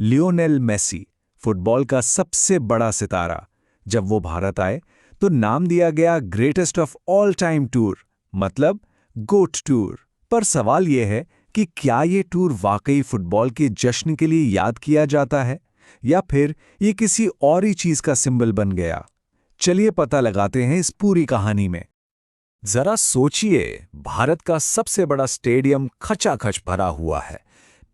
Lionel Messi, football का सबसे बड़ा सितारा। जब वो भारत आए तो नाम दिया गया greatest of all time tour, मतलब गोट टूर। पर सवाल यह है कि क्या ये टूर वाकई फुटबॉल के जश्न के लिए याद किया जाता है या फिर ये किसी और ही चीज का सिंबल बन गया। चलिए पता लगाते हैं इस पूरी कहानी में। जरा सोचिए, भारत का सबसे बड़ा स्टेडियम खचाखच भरा हुआ है,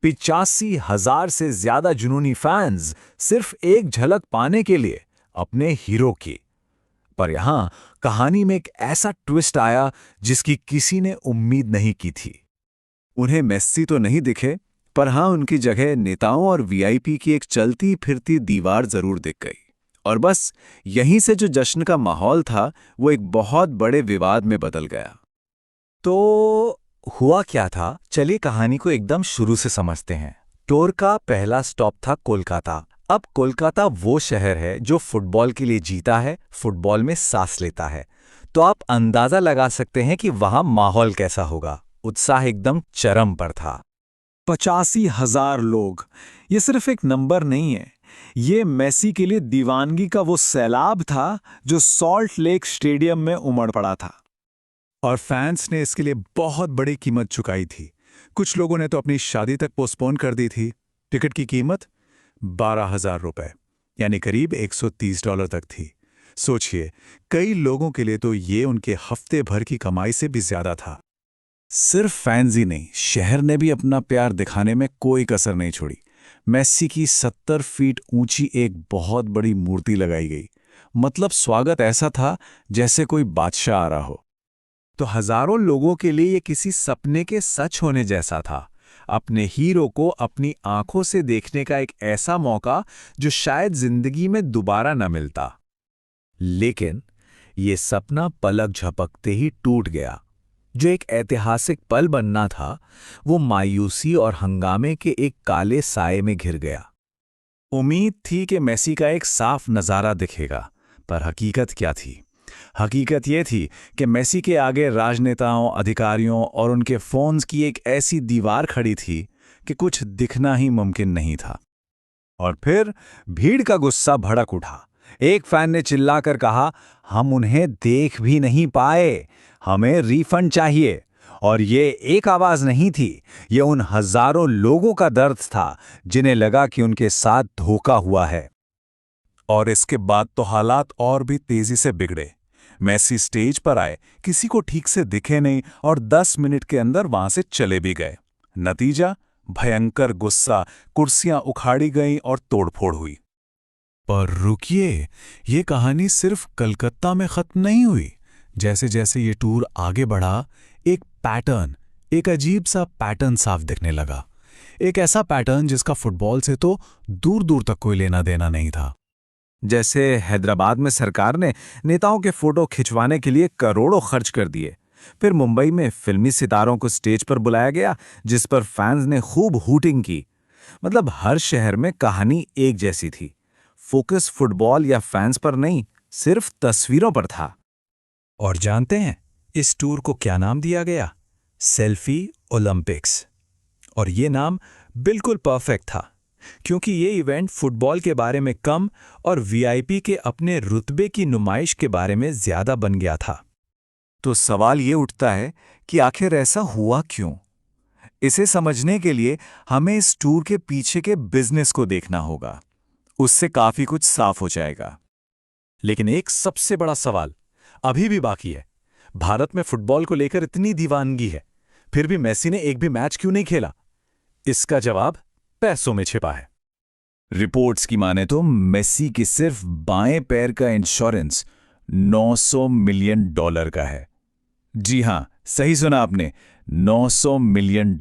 85,000 से ज्यादा जुनूनी फैंस सिर्फ एक झलक पाने के लिए अपने हीरो की। पर यहां कहानी में एक ऐसा ट्विस्ट आया जिसकी किसी ने उम्मीद नहीं की थी। उन्हें मेस्सी तो नहीं दिखे, पर हां उनकी जगह नेताओं और वीआईपी की एक चलती फिरती दीवार जरूर दिख गई। और बस यहीं से जो जश्न का माहौल था वो एक बहुत बड़े विवाद में बदल गया। तो हुआ क्या था, चलिए कहानी को एकदम शुरू से समझते हैं। टूर का पहला स्टॉप था कोलकाता। अब कोलकाता वो शहर है जो फुटबॉल के लिए जीता है, फुटबॉल में सांस लेता है। तो आप अंदाजा लगा सकते हैं कि वहां माहौल कैसा होगा। उत्साह एकदम चरम पर था। 85,000 लोग, ये सिर्फ एक नंबर नहीं है, ये मेसी के लिए दीवानगी का वो सैलाब था जो सॉल्ट लेक स्टेडियम में उमड़ पड़ा था। और फैंस ने इसके लिए बहुत बड़ी कीमत चुकाई थी। कुछ लोगों ने तो अपनी शादी तक पोस्टपोन कर दी थी। टिकट की कीमत 12,000 रुपए, यानी करीब $130 तक थी। सोचिए, कई लोगों के लिए तो ये उनके हफ्ते भर की कमाई से भी ज्यादा था। सिर्फ फैंस ही नहीं, शहर ने भी अपना प्यार दिखाने में कोई कसर नहीं छोड़ी। मेसी की 70 फीट ऊंची एक बहुत बड़ी मूर्ति लगाई गई। मतलब स्वागत ऐसा था जैसे कोई बादशाह आ रहा हो। तो हजारों लोगों के लिए ये किसी सपने के सच होने जैसा था। अपने हीरो को अपनी आंखों से देखने का एक ऐसा मौका जो शायद जिंदगी में दोबारा न मिलता। लेकिन ये सपना पलक झपकते ही टूट गया। जो एक ऐतिहासिक पल बनना था, वो मायूसी और हंगामे के एक काले साए में घिर गया। उम्मीद थी कि मेसी का एक साफ नजारा दिखेगा, पर हकीकत क्या थी? हकीकत ये थी कि मेसी के आगे राजनेताओं, अधिकारियों और उनके फोन्स की एक ऐसी दीवार खड़ी थी कि कुछ दिखना ही मुमकिन नहीं था। और फिर भीड़ का गुस्सा भड़क उठा। एक फैन ने चिल्लाकर कहा, हम उन्हें देख भी नहीं पाए, हमें रिफंड चाहिए। और ये एक आवाज नहीं थी, ये उन हजारों लोगों का दर्द था जिन्हें लगा कि उनके साथ धोखा हुआ है। और इसके बाद तो हालात और भी तेजी से बिगड़े। मेसी स्टेज पर आए, किसी को ठीक से दिखे नहीं और 10 मिनट के अंदर वहां से चले भी गए। नतीजा, भयंकर गुस्सा, कुर्सियां उखाड़ी गईं और तोड़फोड़ हुई। पर रुकिए, ये कहानी सिर्फ कलकत्ता में खत्म नहीं हुई। जैसे जैसे ये टूर आगे बढ़ा, एक अजीब सा पैटर्न साफ दिखने लगा। एक ऐसा पैटर्न जिसका फुटबॉल से तो दूर दूर तक कोई लेना देना नहीं था। जैसे हैदराबाद में सरकार ने नेताओं के फोटो खिंचवाने के लिए करोड़ों खर्च कर दिए। फिर मुंबई में फिल्मी सितारों को स्टेज पर बुलाया गया, जिस पर फैंस ने खूब हूटिंग की। मतलब हर शहर में कहानी एक जैसी थी। फोकस फुटबॉल या फैंस पर नहीं, सिर्फ तस्वीरों पर था। और जानते हैं इस टूर को क्या नाम दिया गया? Selfie Olympics. और ये नाम बिल्कुल परफेक्ट था, क्योंकि ये इवेंट फुटबॉल के बारे में कम और वीआईपी के अपने रुतबे की नुमाइश के बारे में ज्यादा बन गया था। तो सवाल ये उठता है कि आखिर ऐसा हुआ क्यों? इसे समझने के लिए हमें इस टूर के पीछे के बिजनेस को देखना होगा। उससे काफी कुछ साफ हो जाएगा। लेकिन एक सबसे बड़ा सवाल अभी भी बाकी है। भारत में फुटबॉल को लेकर इतनी दीवानगी है, फिर भी मेसी ने एक भी मैच क्यों नहीं खेला? इसका जवाब पैसों में छिपा है। रिपोर्ट्स की माने तो मेसी के सिर्फ बाएं पैर का इंश्योरेंस $900 मिलियन का है। जी हां, सही सुना आपने, $900 मिलियन।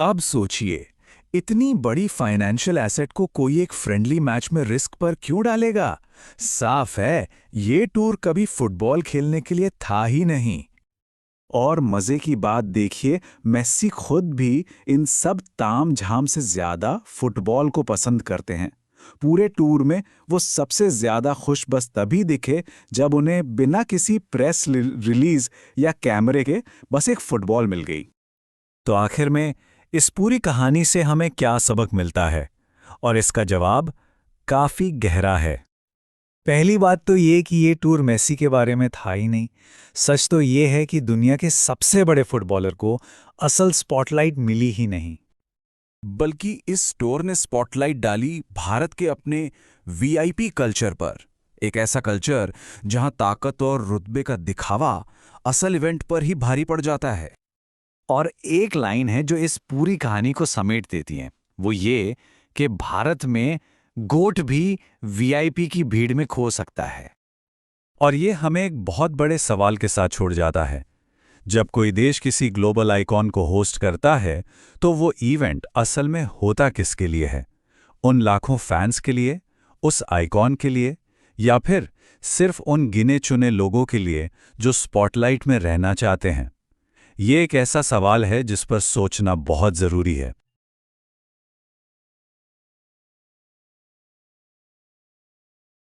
अब सोचिए, इतनी बड़ी फाइनेंशियल एसेट को कोई एक फ्रेंडली मैच में रिस्क पर क्यों डालेगा? साफ है, ये टूर कभी फुटबॉल खेलने के लिए था ही नहीं। और मजे की बात देखिए, मेसी खुद भी इन सब तामझाम से ज्यादा फुटबॉल को पसंद करते हैं। पूरे टूर में वो सबसे ज्यादा खुश बस तभी दिखे जब उन्हें बिना किसी प्रेस रिलीज या कैमरे के बस एक फुटबॉल मिल गई। तो आखिर में इस पूरी कहानी से हमें क्या सबक मिलता है? और इसका जवाब काफी गहरा है। पहली बात तो ये कि ये टूर मेसी के बारे में था ही नहीं। सच तो ये है कि दुनिया के सबसे बड़े फुटबॉलर को असल स्पॉटलाइट मिली ही नहीं। बल्कि इस टूर ने स्पॉटलाइट डाली भारत के अपने वीआईपी कल्चर पर। एक ऐसा कल्चर जहां ताकत और रुतबे का दिखावा असल इवेंट पर ही भारी पड़ जाता है। और एक लाइन है जो इस पूरी कहानी को समेट देती है, वो ये कि भारत में गोट भी वीआईपी की भीड़ में खो सकता है। और ये हमें एक बहुत बड़े सवाल के साथ छोड़ जाता है। जब कोई देश किसी ग्लोबल आइकॉन को होस्ट करता है तो वो इवेंट असल में होता किसके लिए है? उन लाखों फैंस के लिए, उस आइकॉन के लिए, या फिर सिर्फ उन गिने चुने लोगों के लिए जो स्पॉटलाइट में रहना चाहते हैं? ये एक ऐसा सवाल है जिस पर सोचना बहुत ज़रूरी है।